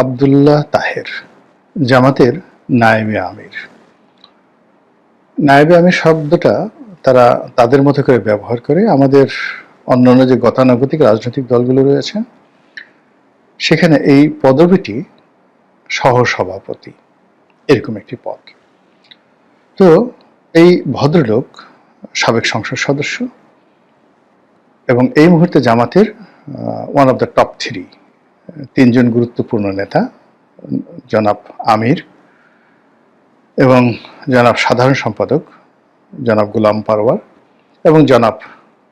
আব্দুল্লাহ তাহের জামাতের নায়েবে আমির। নায়েবে আমির শব্দটা তারা তাদের মতো করে ব্যবহার করে। আমাদের অন্যান্য যে গতানুগতিক রাজনৈতিক দলগুলো রয়েছে সেখানে এই পদবিটি সহসভাপতি, এরকম একটি পদ। তো এই ভদ্রলোক সাবেক সংসদ সদস্য এবং এই মুহূর্তে জামাতের ওয়ান অফ দ্য টপ 3 তিনজন গুরুত্বপূর্ণ নেতা, জনাব আমির এবং জনাব সাধারণ সম্পাদক জনাব গোলাম পারওয়ার এবং জনাব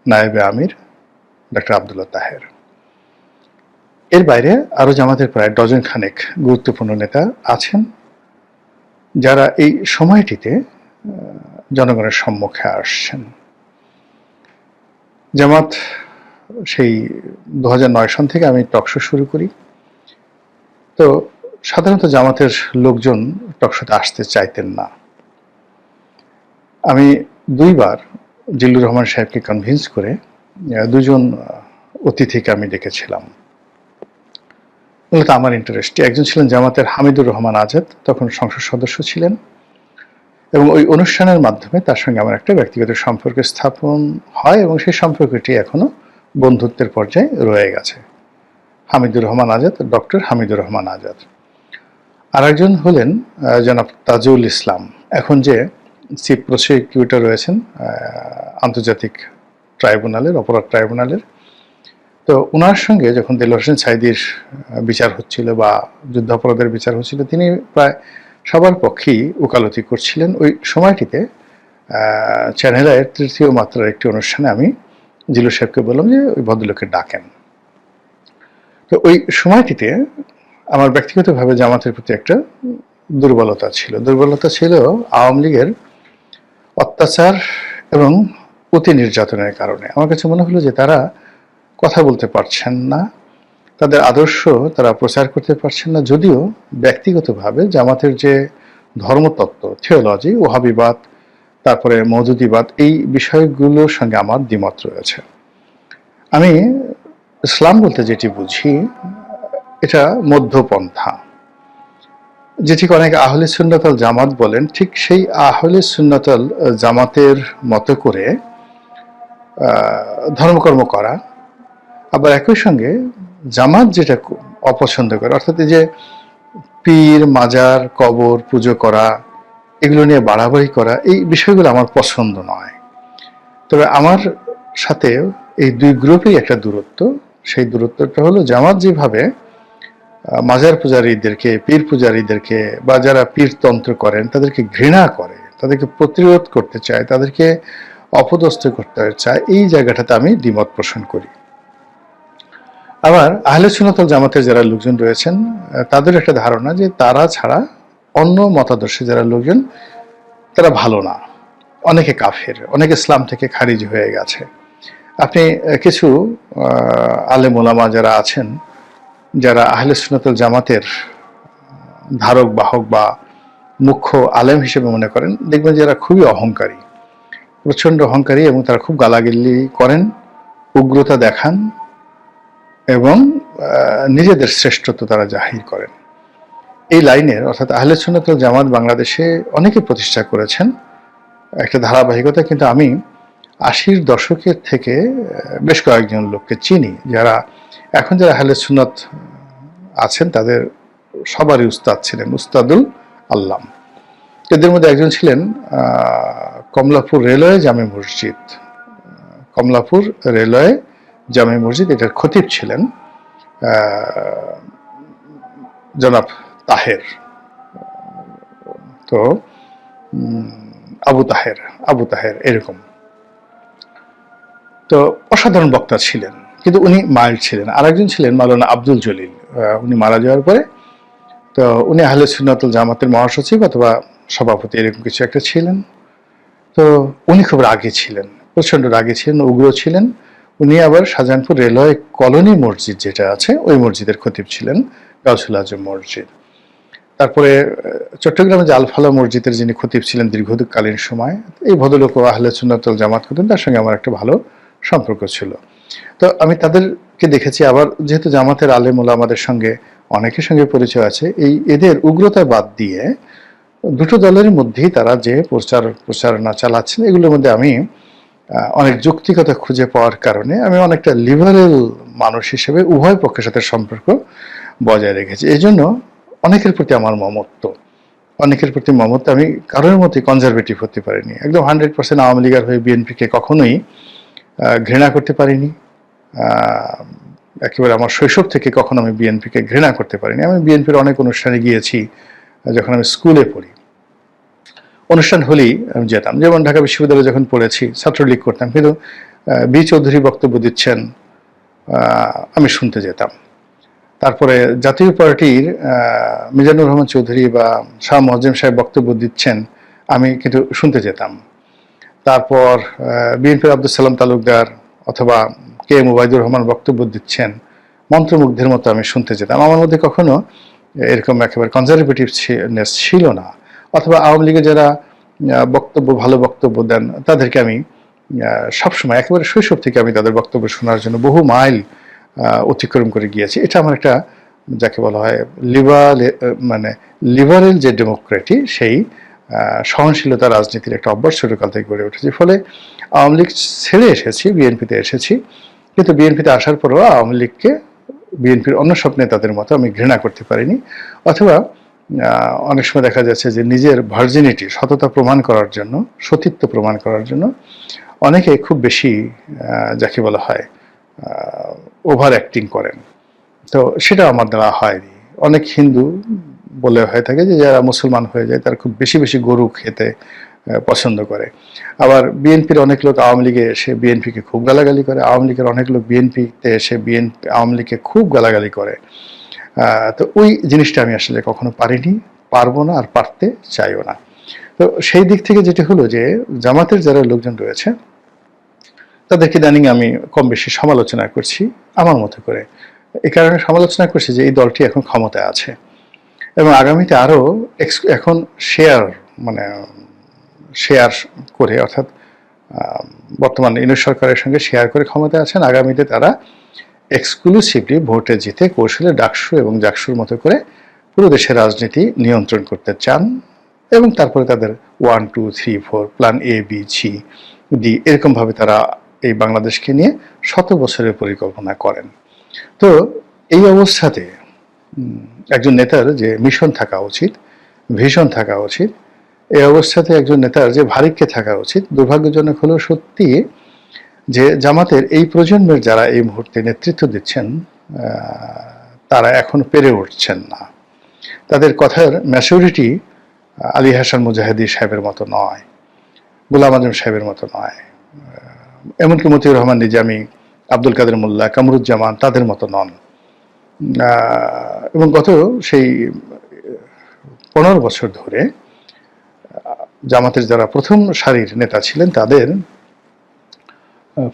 নায়েবে আমির ডক্টর আব্দুল্লাহ তাহের। এর বাইরে আরো জামাতের প্রায় ডজন খানেক গুরুত্বপূর্ণ নেতা আছেন যারা এই সময়টিতে জনগণের সম্মুখে আসছেন। জামাত সেই 2009 সন থেকে আমি টকশো শুরু করি। তো সাধারণত জামাতের লোকজন টকশোতে আসতে চাইতেন না। আমি 2 বার জিল্লুর রহমান সাহেবকে কনভিন্স করে 2 জন অতিথিকে আমি ডেকেছিলাম। মূলত আমার ইন্টারেস্টে একজন ছিলেন জামাতের হামিদুর রহমান আজাদ, তখন সংসদ সদস্য ছিলেন, এবং ওই অনুষ্ঠানের মাধ্যমে তার সঙ্গে আমার একটা ব্যক্তিগত সম্পর্ক স্থাপন হয় এবং সেই সম্পর্কটি এখনো বন্ধুত্বের পর্যায়ে রয়ে গেছে। হামিদুর রহমান আজাদ, ডক্টর হামিদুর রহমান আজাদ। আর একজন হলেন জনাব তাজুল ইসলাম, এখন যে চিফ প্রসিকিউটর রয়েছেন আন্তর্জাতিক ট্রাইব্যুনালের, অপরাধ ট্রাইব্যুনালের। তো ওনার সঙ্গে যখন দেলোয়ার হোসেন সাঈদীর বিচার হচ্ছিল বা যুদ্ধাপরাধের বিচার হচ্ছিল, তিনি প্রায় সবার পক্ষেই ওকালতি করছিলেন। ওই সময়টিতে চ্যানেল আইয়ের 3য় মাত্রার একটি অনুষ্ঠানে আমি জিল্লুর সাহেবকে বললাম যে ওই ভদ্রলোককে ডাকেন। তো ওই সময়টিতে আমার ব্যক্তিগতভাবে জামাতের প্রতি একটা দুর্বলতা ছিল আওয়ামী লীগের অত্যাচার এবং অতি নির্যাতনের কারণে। আমার কাছে মনে হলো যে তারা কথা বলতে পারছেন না, তাদের আদর্শ তারা প্রচার করতে পারছেন না। যদিও ব্যক্তিগতভাবে জামাতের যে ধর্মতত্ত্ব, থিওলজি, ওহাবিবাদ, তারপরে মওদুদিবাদ, এই বিষয়গুলোর সঙ্গে আমার দ্বিমত রয়েছে। আমি ইসলাম বলতে যেটি বুঝি এটা মধ্যপন্থা, যেটিকে অনেক আহলে সুন্নাত ওয়াল জামাত বলেন। ঠিক সেই আহলে সুন্নাত ওয়াল জামাতের মতো করে ধর্মকর্ম করা, আবার একই সঙ্গে জামাত যেটা অপছন্দ করে, অর্থাৎ এই যে পীর, মাজার, কবর পুজো করা, এগুলো নিয়ে বাড়াবাড়ি করা, এই বিষয়গুলো আমার পছন্দ নয়। তবে আমার সাথে এই 2 গ্রুপেই একটা দূরত্ব। সেই দূরত্বটা হলো জামাত যেভাবে মাজার পূজারীদেরকে, পীর পূজারীদেরকে বা যারা পীরতন্ত্র করেন তাদেরকে ঘৃণা করে, তাদেরকে প্রতিরোধ করতে চায়, তাদেরকে অপদস্থ করতে চায়, এই জায়গাটাতে আমি দ্বিমত পোষণ করি। আবার আহলে সুন্নাত ওয়াল জামাতের যারা লোকজন রয়েছেন তাদের একটা ধারণা যে তারা ছাড়া অন্য মতাদর্শে যারা লোকজন তারা ভালো না, অনেকে কাফের, অনেকে ইসলাম থেকে খারিজ হয়ে গেছে। আপনি কিছু আলেম ওলামা যারা আছেন, যারা আহলে সুন্নাত ওয়াল জামাতের ধারক বাহক বা মুখ্য আলেম হিসেবে মনে করেন, দেখবেন যারা খুবই অহংকারী, প্রচণ্ড অহংকারী, এবং তারা খুব গালাগালি করেন, উগ্রতা দেখান এবং নিজেদের শ্রেষ্ঠত্ব তারা জাহির করেন। এই লাইনের, অর্থাৎ আহলে সুন্নাত ওয়াল জামাত বাংলাদেশে অনেকে প্রতিষ্ঠা করেছেন একটা ধারাবাহিকতা, কিন্তু আমি 80-র দশকের থেকে বেশ কয়েকজন লোককে চিনি যারা এখন যারা আহলে সুন্নাত আছেন, তাদের সবারই উস্তাদ ছিলেন উস্তাদুল আল্লাম। এদের মধ্যে একজন ছিলেন কমলাপুর রেলওয়ে জামে মসজিদ, কমলাপুর রেলওয়ে জামে মসজিদ, এটার খতিব ছিলেন জনাব তাহের। তো আবু তাহের এরকম। তো অসাধারণ বক্তা ছিলেন, কিন্তু উনি মাইল্ড ছিলেন। আরেকজন ছিলেন মাওলানা আব্দুল জলিল, উনি মারা যাওয়ার পরে। তো উনি আহলে সুন্নাত ওয়াল জামাতের মহাসচিব অথবা সভাপতি এরকম কিছু একটা ছিলেন। তো উনি খুব রাগী ছিলেন, প্রচণ্ড রাগী ছিলেন, উগ্র ছিলেন। উনি আবার শাহজাহানপুর রেলওয়ে কলোনি মসজিদ যেটা আছে, ওই মসজিদের খতিব ছিলেন, গাউসুল আজম মসজিদ। তারপরে চট্টগ্রামে যে আলফালা মসজিদের যিনি খতিব ছিলেন দীর্ঘকালীন সময়, এই ভদ্রলোক আহলে সুন্নাত ওয়াল জামাত হতেন, তার সঙ্গে আমার একটা ভালো সম্পর্ক ছিল। তো আমি তাদেরকে দেখেছি। আবার যেহেতু জামাতের আলেম ওলামাদের সঙ্গে অনেকের সঙ্গে পরিচয় আছে। এদের উগ্রতা বাদ দিয়ে দুটো দলের মধ্যেই তারা যে প্রচারণা চালাচ্ছেন, এগুলোর মধ্যে আমি অনেক যৌক্তিকতা খুঁজে পাওয়ার কারণে আমি অনেকটা লিবারেল মানুষ হিসেবে উভয় পক্ষের সাথে সম্পর্ক বজায় রেখেছি। এই জন্য অনেকের প্রতি আমার মমত্ব, আমি কারোর মতোই কনজারভেটিভ হতে পারিনি। একদম 100% আওয়ামী লীগের হয়ে বিএনপিকে কখনোই ঘৃণা করতে পারিনি। একেবারে আমার শৈশব থেকে কখনো আমি বিএনপিকে ঘৃণা করতে পারিনি। আমি বিএনপির অনেক অনুষ্ঠানে গিয়েছি যখন আমি স্কুলে পড়ি। অনুষ্ঠান হলেই আমি যেতাম। যেমন ঢাকা বিশ্ববিদ্যালয়ে যখন পড়েছি ছাত্রলীগ করতাম, কিন্তু বি চৌধুরী বক্তব্য দিচ্ছেন, আমি শুনতে যেতাম। তারপরে জাতীয় পার্টির মিজানুর রহমান চৌধুরী বা শাহ মোয়াজ্জেম সাহেব বক্তব্য দিচ্ছেন, আমি কিন্তু শুনতে যেতাম। তারপর বিএনপির আব্দুল সালাম তালুকদার অথবা কে এম ওবায়দুর রহমান বক্তব্য দিচ্ছেন, মন্ত্রমুগ্ধের মতো আমি শুনতে যেতাম। আমার মধ্যে কখনো এরকম একেবারে কনজারভেটিভনেস ছিল না। অথবা আওয়ামী লীগের যারা ভালো বক্তব্য দেন, তাদেরকে আমি সবসময় একেবারে শৈশব থেকে আমি তাদের বক্তব্য শোনার জন্য বহু মাইল অতিক্রম করে গিয়েছি। এটা আমার একটা, যাকে বলা হয় লিবারেল যে ডেমোক্রেটি, সেই সহনশীলতা রাজনীতির একটা অভ্যাস ছোটকাল থেকে গড়ে উঠেছে। ফলে আওয়ামী লীগ ছেড়ে এসেছি, বিএনপিতে এসেছি, কিন্তু বিএনপিতে আসার পরেও আওয়ামী লীগকে বিএনপির অন্য সব নেতাদের মতো আমি ঘৃণা করতে পারিনি। অথবা অনেক সময় দেখা যাচ্ছে যে নিজের ভার্জিনিটি, সততা প্রমাণ করার জন্য, সতীত্ব প্রমাণ করার জন্য অনেকে খুব বেশি যাকে বলা হয় ওভার অ্যাক্টিং করেন। তো সেটা আমার দ্বারা হয়নি। অনেক হিন্দু বলে হয়ে থাকে যে যারা মুসলমান হয়ে যায় তারা খুব বেশি বেশি গরু খেতে পছন্দ করে। আবার বিএনপির অনেক লোক আওয়ামী লীগে এসে বিএনপিকে খুব গালাগালি করে, আওয়ামী লীগের অনেক লোক বিএনপিতে এসে আওয়ামী লীগকে খুব গালাগালি করে। তো ওই জিনিসটা আমি আসলে কখনো পারিনি, পারবো না, আর পারতে চাইও না। তো সেই দিক থেকে যেটা হলো যে জামাতের যারা লোকজন রয়েছে তাদেরকে ইদানিং আমি কম বেশি সমালোচনা করছি আমার মতো করে। এই কারণে সমালোচনা করছি যে এই দলটি এখন ক্ষমতায় আছে এবং আগামীতে আরও এখন শেয়ার করে, অর্থাৎ বর্তমান ইউনিট সরকারের সঙ্গে শেয়ার করে ক্ষমতায় আছেন। আগামীতে তারা এক্সক্লুসিভলি ভোটে জিতে কৌশলে ডাকসু এবং জাকসুর মতো করে পুরো দেশের রাজনীতি নিয়ন্ত্রণ করতে চান এবং তারপরে তাদের 1, 2, 3, 4 plan A, B, C, D এরকমভাবে তারা এই বাংলাদেশকে নিয়ে 100 বছরের পরিকল্পনা করেন। তো এই অবস্থাতে একজন নেতার যে মিশন থাকা উচিত, ভিশন থাকা উচিত, এই অবস্থাতে একজন নেতার যে ভারিক্যে থাকা উচিত, দুর্ভাগ্যজনক হলেও সত্যি যে জামাতের এই প্রজন্মের যারা এই মুহূর্তে নেতৃত্ব দিচ্ছেন তারা এখন পেরে উঠছেন না। তাদের কথার ম্যাচুরিটি আলী হাসান মুজাহিদি সাহেবের মতো নয়, গোলাম আজম সাহেবের মতো নয়, এমনকি মতিউর রহমান নিজামী, আব্দুল কাদের মোল্লা, কামরুজ্জামান তাদের মতো নন। এবং গত সেই 15 বছর ধরে জামাতের যারা প্রথম সারির নেতা ছিলেন তাদের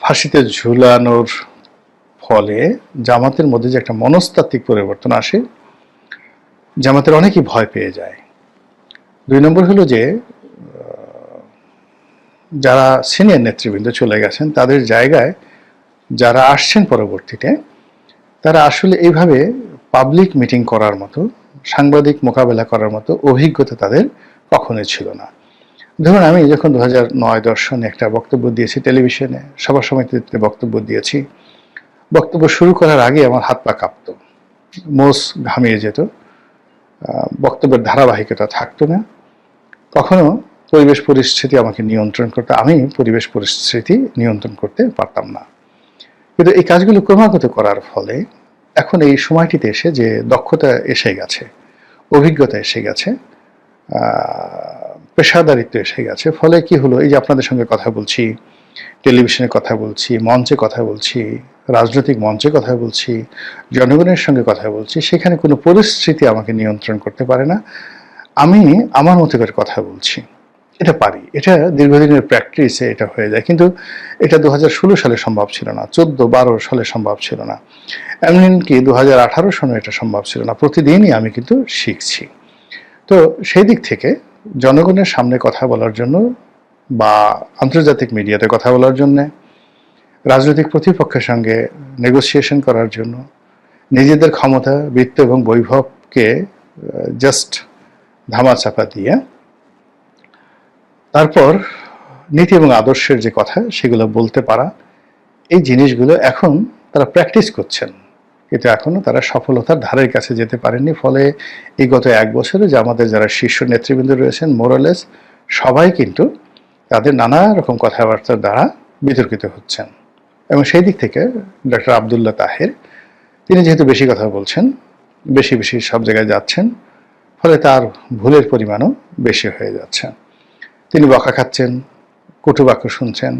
ফাঁসিতে ঝুলানোর ফলে জামাতের মধ্যে যে একটা মনস্তাত্ত্বিক পরিবর্তন আসে, জামাতের অনেকেই ভয় পেয়ে যায়। 2 নম্বর হলো যে যারা সিনিয়র নেতৃবৃন্দ চলে গেছেন তাদের জায়গায় যারা আসছেন পরবর্তীতে, তারা আসলে এইভাবে পাবলিক মিটিং করার মতো, সাংবাদিক মোকাবেলা করার মতো অভিজ্ঞতা তাদের কখনোই ছিল না। ধরুন আমি যখন 2009-10 সনে একটা বক্তব্য দিয়েছি টেলিভিশনে, সভা সমিতিতে বক্তব্য দিয়েছি, বক্তব্য শুরু করার আগে আমার হাত পা কাঁপতো, মোষ ঘামিয়ে যেত, বক্তব্যের ধারাবাহিকতা থাকতো না, কখনো পরিবেশ পরিস্থিতি আমাকে নিয়ন্ত্রণ করতে, আমি পরিবেশ পরিস্থিতি নিয়ন্ত্রণ করতে পারতাম না। কিন্তু এই কাজগুলো ক্রমাগত করার ফলে এখন এই সময়টিতে এসে যে দক্ষতা এসে গেছে, অভিজ্ঞতা এসে গেছে, পেশাদারিত্ব এসে গেছে, ফলে কি হলো, এই যে আপনাদের সঙ্গে কথা বলছি, টেলিভিশনে কথা বলছি, মঞ্চে কথা বলছি, রাজনৈতিক মঞ্চে কথা বলছি, জনগণের সঙ্গে কথা বলছি, সেখানে কোনো পরিস্থিতি আমাকে নিয়ন্ত্রণ করতে পারে না। আমি আমার মতো করে কথা বলছি, এটা পারি, এটা দীর্ঘদিনের প্র্যাকটিসে এটা হয়ে যায়। কিন্তু এটা 2016 সালে সম্ভব ছিল না, 14-12 সালে সম্ভব ছিল না, এমনকি 2018 সনে এটা সম্ভব ছিল না। প্রতিদিনই আমি কিন্তু শিখছি। তো সেই দিক থেকে জনগণের সামনে কথা বলার জন্য বা আন্তর্জাতিক মিডিয়াতে কথা বলার জন্য, রাজনৈতিক প্রতিপক্ষের সঙ্গে নেগোসিয়েশন করার জন্য নিজেদের ক্ষমতা, বৃত্ত এবং বৈভবকে জাস্ট ধামাচাপা দিয়ে তারপর নীতি এবং আদর্শের যে কথা সেগুলো বলতে পারা, এই জিনিসগুলো এখন তারা প্র্যাকটিস করছেন, কিন্তু এখনো তারা সফলতার ধারের কাছে যেতে পারেননি। ফলে এই গত 1 বছরে যে আমাদের যারা শীর্ষ নেতৃবৃন্দ রয়েছেন মোরালেস সবাই কিন্তু তাদের নানা রকম কথাবার্তার দ্বারা বিতর্কিত হচ্ছেন। এবং সেই দিক থেকে ডক্টর আবদুল্লাহ তাহের তিনি যেহেতু বেশি কথা বলছেন, বেশি বেশি সব জায়গায় যাচ্ছেন, ফলে তার ভুলের পরিমাণও বেশি হয়ে যাচ্ছে। তিনি বকা খাচ্ছেন, কটুবাক্য শুনছেন,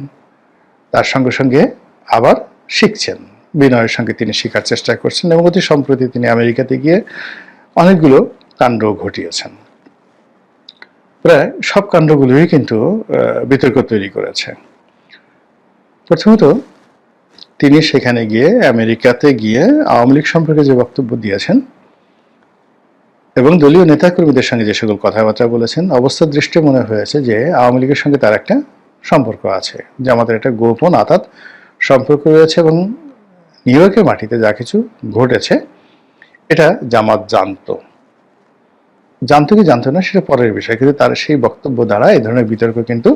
তার সঙ্গে সঙ্গে আবার শিখছেন, বিনয়ের সঙ্গে তিনি শেখার চেষ্টা করছেন এবং অতি সম্প্রতি তিনি আমেরিকাতে গিয়ে অনেকগুলো কাণ্ড ঘটিয়েছেন। প্রায় সব কাণ্ডগুলোই কিন্তু বিতর্ক তৈরি করেছে। প্রথমত তিনি সেখানে গিয়ে আমেরিকাতে গিয়ে আওয়ামী লীগ সম্পর্কে যে বক্তব্য দিয়েছেন এবং দলীয় নেতাকর্মীদের সঙ্গে যে সকল কথাবার্তা বলেছেন, অবস্থার দৃষ্টি মনে হয়েছে যে আওয়ামী লীগের সঙ্গে তার একটা সম্পর্ক আছে, যে আমাদের একটা গোপন আতাত সম্পর্ক রয়েছে এবং নিউ ইয়র্কের মাটিতে যা কিছু ঘটেছে এটা জামাত জানতো কি জানতো না সেটা পরের বিষয়, কিন্তু তার সেই বক্তব্য দ্বারা এই ধরনের বিতর্ক কিন্তু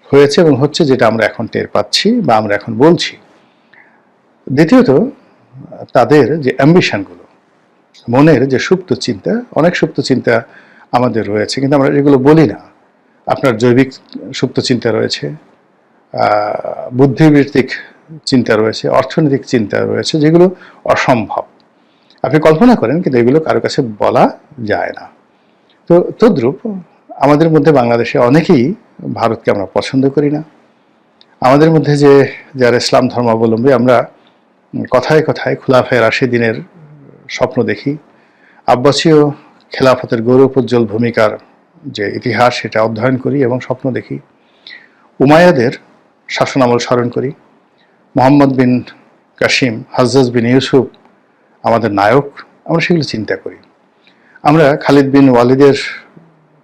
হয়েছে এবং হচ্ছে, যেটা আমরা এখন টের পাচ্ছি বা আমরা এখন বলছি। দ্বিতীয়ত তাদের যে অ্যাম্বিশনগুলো, মনের যে সুপ্ত চিন্তা, অনেক সুপ্ত চিন্তা আমাদের রয়েছে কিন্তু আমরা এগুলো বলি না। আপনার জৈবিক সুপ্ত চিন্তা রয়েছে, বুদ্ধিবৃত্তিক চিন্তা রয়েছে, অর্থনৈতিক চিন্তা রয়েছে, যেগুলো অসম্ভব আপনি কল্পনা করেন কিন্তু এগুলো কারো কাছে বলা যায় না। তো তদ্রূপ আমাদের মধ্যে বাংলাদেশে অনেকেই ভারতকে আমরা পছন্দ করি না। আমাদের মধ্যে যে যারা ইসলাম ধর্মাবলম্বী, আমরা কথায় কথায় খুলাফায়ে রাশিদিনের স্বপ্ন দেখি, আব্বাসীয় খেলাফতের গৌরবোজ্জ্বল ভূমিকার যে ইতিহাস সেটা অধ্যয়ন করি এবং স্বপ্ন দেখি, উমাইয়াদের শাসনামল স্মরণ করি, মোহাম্মদ বিন কাসিম, হাজ্জাজ বিন ইউসুফ আমাদের নায়ক, আমরা সেগুলো চিন্তা করি। আমরা খালিদ বিন ওয়ালিদের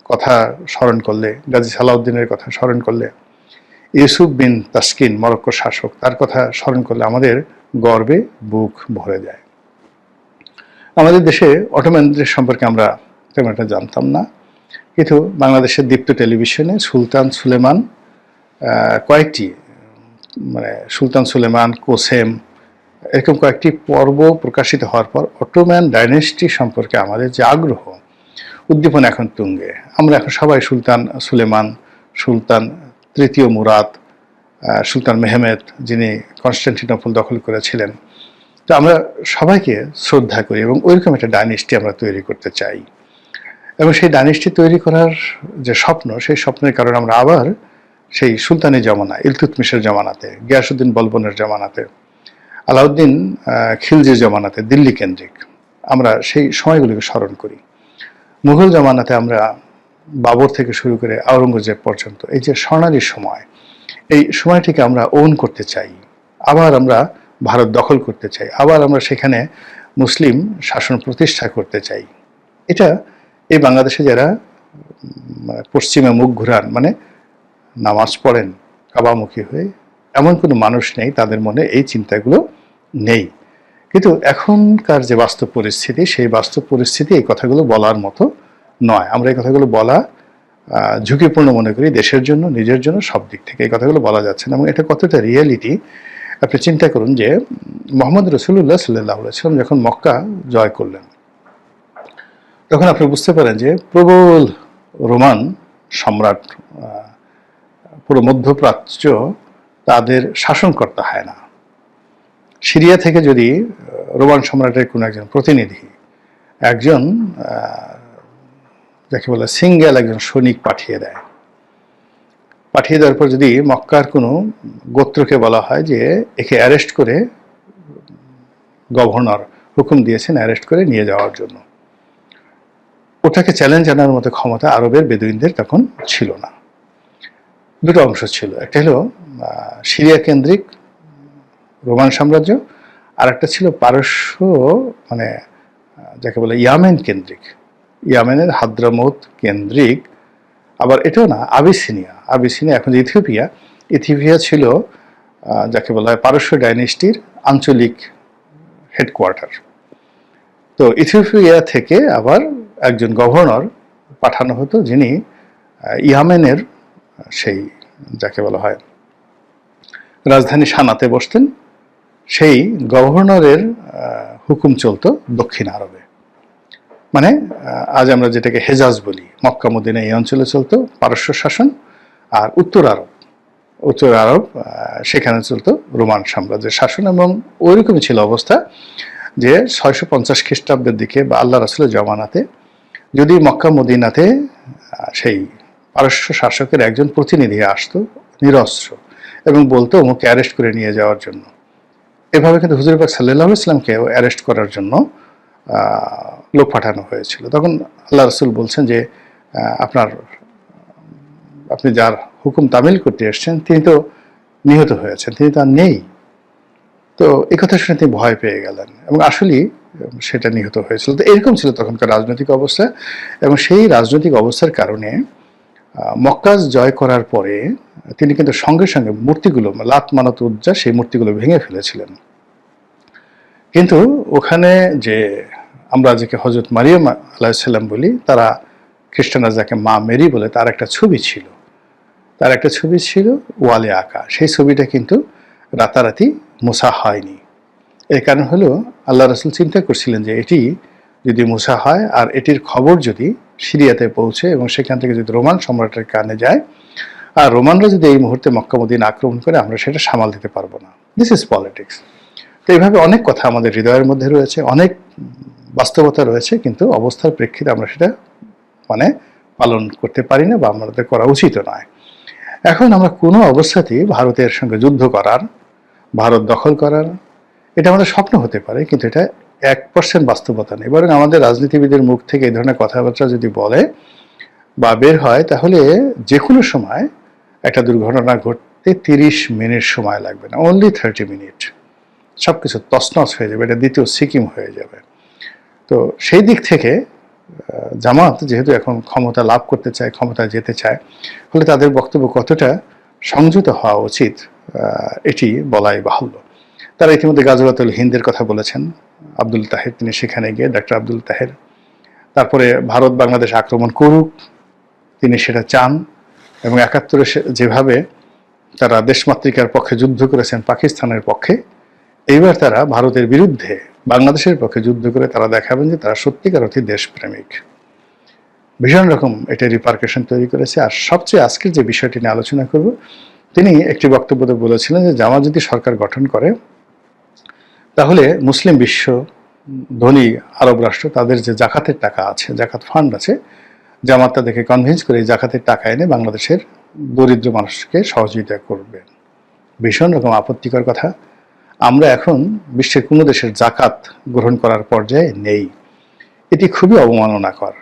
কথা স্মরণ করলে, গাজী সালাউদ্দিনের কথা স্মরণ করলে, ইউসুফ বিন তাসকিন মরক্কোর শাসক, তার কথা স্মরণ করলে আমাদের গর্বে বুক ভরে যায়। আমাদের দেশে অটোম্যানদের সম্পর্কে আমরা তেমন একটা জানতাম না, কিন্তু বাংলাদেশের দীপ্ত টেলিভিশনে সুলতান সুলেমান কয়েকটি সুলতান সুলেমান, কোসেম এরকম কয়েকটি পর্ব প্রকাশিত হওয়ার পর অটোম্যান ডাইনেস্টি সম্পর্কে আমাদের যে আগ্রহ, উদ্দীপনা এখন তুঙ্গে। আমরা এখন সবাই সুলতান সুলেমান, সুলতান তৃতীয় মুরাদ, সুলতান মেহমেদ যিনি কনস্টান্টিনোপল দখল করেছিলেন, তো আমরা সবাইকে শ্রদ্ধা করি এবং ওইরকম একটা ডাইনেস্টি আমরা তৈরি করতে চাই। এবং সেই ডাইনেস্টি তৈরি করার যে স্বপ্ন, সেই স্বপ্নের কারণে আমরা আবার সেই সুলতানি জমানা, ইলতুৎমিশের জমানাতে, গিয়াসউদ্দিন বলবনের জমানাতে, আলাউদ্দিন খিলজির জমানাতে, দিল্লি কেন্দ্রিক আমরা সেই সময়গুলিকে স্মরণ করি। মুঘল জমানাতে আমরা বাবর থেকে শুরু করে আওরঙ্গজেব পর্যন্ত এই যে স্বর্ণালী সময়, এই সময়টিকে আমরা ওন করতে চাই। আবার আমরা ভারত দখল করতে চাই, আবার আমরা সেখানে মুসলিম শাসন প্রতিষ্ঠা করতে চাই। এটা এই বাংলাদেশে যারা পশ্চিমে মুখ ঘুরান, নামাজ পড়েন কাবামুখী হয়ে, এমন কোনো মানুষ নেই তাদের মনে এই চিন্তাগুলো নেই। কিন্তু এখনকার যে বাস্তব পরিস্থিতি, সেই বাস্তব পরিস্থিতি এই কথাগুলো বলার মতো নয়। আমরা এই কথাগুলো বলা ঝুঁকিপূর্ণ মনে করি, দেশের জন্য, নিজের জন্য, সব দিক থেকে এই কথাগুলো বলা যাচ্ছে না। এবং এটা কতটা রিয়েলিটি আপনি চিন্তা করুন যে মুহাম্মদ রাসূলুল্লাহ সাল্লাল্লাহু আলাইহি ওয়াসাল্লাম যখন মক্কা জয় করলেন, তখন আপনি বুঝতে পারেন যে প্রবল রোমান সম্রাট, পুরো মধ্যপ্রাচ্য তাদের শাসনকর্তা হয় না। সিরিয়া থেকে যদি রোমান সম্রাটের কোনো একজন প্রতিনিধি, একজন যাকে বলে সিঙ্গেল একজন সৈনিক পাঠিয়ে দেওয়ার পর যদি মক্কার কোনো গোত্রকে বলা হয় যে একে অ্যারেস্ট করে, গভর্নর হুকুম দিয়েছেন অ্যারেস্ট করে নিয়ে যাওয়ার জন্য, ওটাকে চ্যালেঞ্জ জানার মতো ক্ষমতা আরবের বেদুইনদের তখন ছিল না। দুটো অংশ ছিল, একটা হলো সিরিয়া কেন্দ্রিক রোমান সাম্রাজ্য, আর একটা ছিল পারস্য, যাকে বলে ইয়ামেন কেন্দ্রিক, ইয়ামেনের হাদ্রামৌত কেন্দ্রিক, আবার এটাও না, আবিসিনিয়া এখন ইথিওপিয়া ছিল যাকে বলা হয় পারস্য ডাইনেস্টির আঞ্চলিক হেডকোয়ার্টার। তো ইথিওপিয়া থেকে আবার একজন গভর্নর পাঠানো হতো, যিনি ইয়ামেনের সেই যাকে বলা হয় রাজধানী সানাতে বসতেন। সেই গভর্নরের হুকুম চলতো দক্ষিণ আরবে, মানে আজ আমরা যেটাকে হেজাজ বলি, মক্কা মদিনা এই অঞ্চলে চলতো পারস্য শাসন। আর উত্তর আরব সেখানে চলতো রোমান সাম্রাজ্যের শাসন। এবং ওইরকমই ছিল অবস্থা যে 650 খ্রিস্টাব্দের দিকে বা আল্লাহ রাসূলের জমানাতে যদি মক্কা মদিনাতে সেই পারস্য শাসকের একজন প্রতিনিধি আসতো নিরস্ত্র এবং বলতো ওকে অ্যারেস্ট করে নিয়ে যাওয়ার জন্য, এভাবে কিন্তু হুজুর পাক সাল্লাল্লাহু আলাইহি ওয়াসাল্লামকেও অ্যারেস্ট করার জন্য লোক পাঠানো হয়েছিল। তখন আল্লাহ রাসূল বলছেন যে আপনি যার হুকুম তামিল করতে এসছেন তিনি তো নিহত হয়েছেন, তিনি তো আর নেই। তো এই কথা শুনে তিনি ভয় পেয়ে গেলেন এবং আসলেই সেটা নিহত হয়েছিল। তো এরকম ছিল তখনকার রাজনৈতিক অবস্থা। এবং সেই রাজনৈতিক অবস্থার কারণে মক্কা জয় করার পরে তিনি কিন্তু সঙ্গে সঙ্গে মূর্তিগুলো, লাত মানত উজ্জা, সেই মূর্তিগুলো ভেঙে ফেলেছিলেন। কিন্তু ওখানে যে আমরা যাকে হযরত মারিয়াম আলাইহিস সালাম বলি, তারা খ্রিস্টানরা যাকে মা মেরি বলে, তার একটা ছবি ছিল ওয়ালে আঁকা। সেই ছবিটা কিন্তু রাতারাতি মুছা হয়নি। এর কারণ হলো আল্লাহ রাসূল চিন্তা করছিলেন যে এটি যদি মুছা হয় আর এটির খবর যদি সিরিয়াতে পৌঁছে এবং সেখান থেকে যদি রোমান সম্রাটের কানে যায়, আর রোমানরা যদি এই মুহূর্তে মক্কা মদিনা আক্রমণ করে, আমরা সেটা সামাল দিতে পারবো না। This is politics. তো এইভাবে অনেক কথা আমাদের হৃদয়ের মধ্যে রয়েছে, অনেক বাস্তবতা রয়েছে, কিন্তু অবস্থার প্রেক্ষিতে আমরা সেটা পালন করতে পারি না বা আমাদের করা উচিত নয়। এখন আমরা কোনো অবস্থাতেই ভারতের সঙ্গে যুদ্ধ করার, ভারত দখল করার, এটা আমাদের স্বপ্ন হতে পারে, কিন্তু এটা 1% বাস্তবতা নেই। বরং আমাদের রাজনীতিবিদের মুখ থেকে এই ধরনের কথাবার্তা যদি বলে বা বের হয়, তাহলে যে কোনো সময় একটা দুর্ঘটনা ঘটতে 30 মিনিট সময় লাগবে না, অনলি 30 মিনিট, সবকিছু তছনছ হয়ে যাবে, এটা দ্বিতীয় সিকিম হয়ে যাবে। তো সেই দিক থেকে জামাত যেহেতু এখন ক্ষমতা লাভ করতে চায়, ক্ষমতায় যেতে চায়, ফলে তাদের বক্তব্য কতটা সংযত হওয়া উচিত এটি বলাই বাহুল্য। তারা ইতিমধ্যে গাজওয়াতুল হিন্দের কথা বলেছেন, আব্দুল তাহের তিনি সেখানে গিয়ে, ডক্টর আব্দুল তাহের। তারপরে ভারত বাংলাদেশ আক্রমণ করুক, তিনি সেটা চান। এবং 71-এ যেভাবে তারা দেশমাতৃকার পক্ষে যুদ্ধ করেছেন পাকিস্তানের পক্ষে, এইবার তারা ভারতের বিরুদ্ধে বাংলাদেশের পক্ষে যুদ্ধ করে তারা দেখাবেন যে তারা সত্যিকার অর্থে দেশপ্রেমিক। ভীষণ রকম এটা রিপারকেশন তৈরি করেছে। আর সবচেয়ে আজকের যে বিষয়টি নিয়ে আলোচনা করব, তিনি একটি বক্তব্যতে বলেছিলেন যে জামাত যদি সরকার গঠন করে, তাহলে মুসলিম বিশ্ব, ধনী আরব রাষ্ট্র, তাদের যে জাকাতের টাকা আছে, জাকাত ফান্ড আছে, জামাত তাদেরকে কনভিন্স করে এই জাকাতের টাকা এনে বাংলাদেশের দরিদ্র মানুষকে সহযোগিতা করবে। ভীষণ রকম আপত্তিকর কথা। আমরা এখন বিশ্বের কোনো দেশের জাকাত গ্রহণ করার পর্যায়ে নেই। এটি খুবই অবমাননাকর,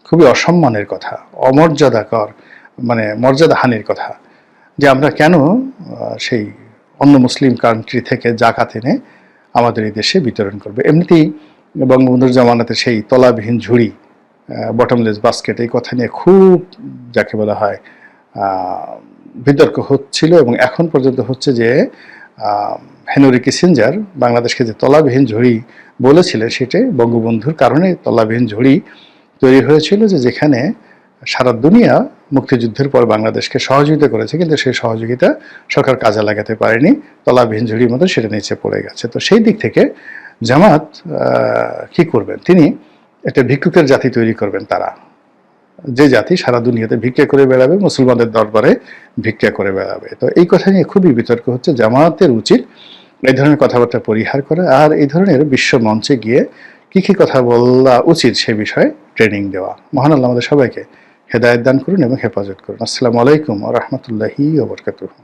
খুবই অসম্মানের কথা, অমর্যাদাকর, মর্যাদাহানির কথা যে আমরা কেন সেই অন্য মুসলিম কান্ট্রি থেকে জাকাত এনে আমাদের এই দেশে বিতরণ করবে। এমনিতেই বঙ্গবন্ধুর জামানাতে সেই তলাবিহীন ঝুড়ি, বটমলেস বাস্কেট, এই কথা নিয়ে খুব যাকে বলা হয় বিতর্ক হচ্ছিল এবং এখন পর্যন্ত হচ্ছে যে হেনরি কিসিঞ্জার বাংলাদেশকে যে তলাবিহীন ঝুড়ি বলেছিলেন, সেটাই বঙ্গবন্ধুর কারণে তলাবিহীন ঝুড়ি তৈরি হয়েছিল, যেখানে সারা দুনিয়া মুক্তিযুদ্ধের পর বাংলাদেশকে সহযোগিতা করেছে, কিন্তু সেই সহযোগিতা সরকার কাজে লাগাতে পারেনি, তলাবিহীন ঝুড়ির মতো সেটা নিচে পড়ে গেছে। তো সেই দিক থেকে জামাত কি করবেন, তিনি একটা ভিক্ষুকের জাতি তৈরি করবেন। তারা যে জাতি সারা দুনিয়াতে ভিক্ষা করে বেড়াবে, মুসলমানদের দরবারে ভিক্ষা করে বেড়াবে। তো এই কথা নিয়ে খুবই বিতর্ক হচ্ছে। জামাতের উচিত এই ধরনের কথাবার্তা পরিহার করা, আর এই ধরনের বিশ্ব মঞ্চে গিয়ে কি কথা বলা উচিত সে বিষয়ে ট্রেনিং দেওয়া। মহান আল্লাহ আমাদের সবাইকে হেদায়েত দান করুন এবং হেফাজত করুন। আসসালামু আলাইকুম ওয়া রাহমাতুল্লাহি ওয়া বারাকাতুহু।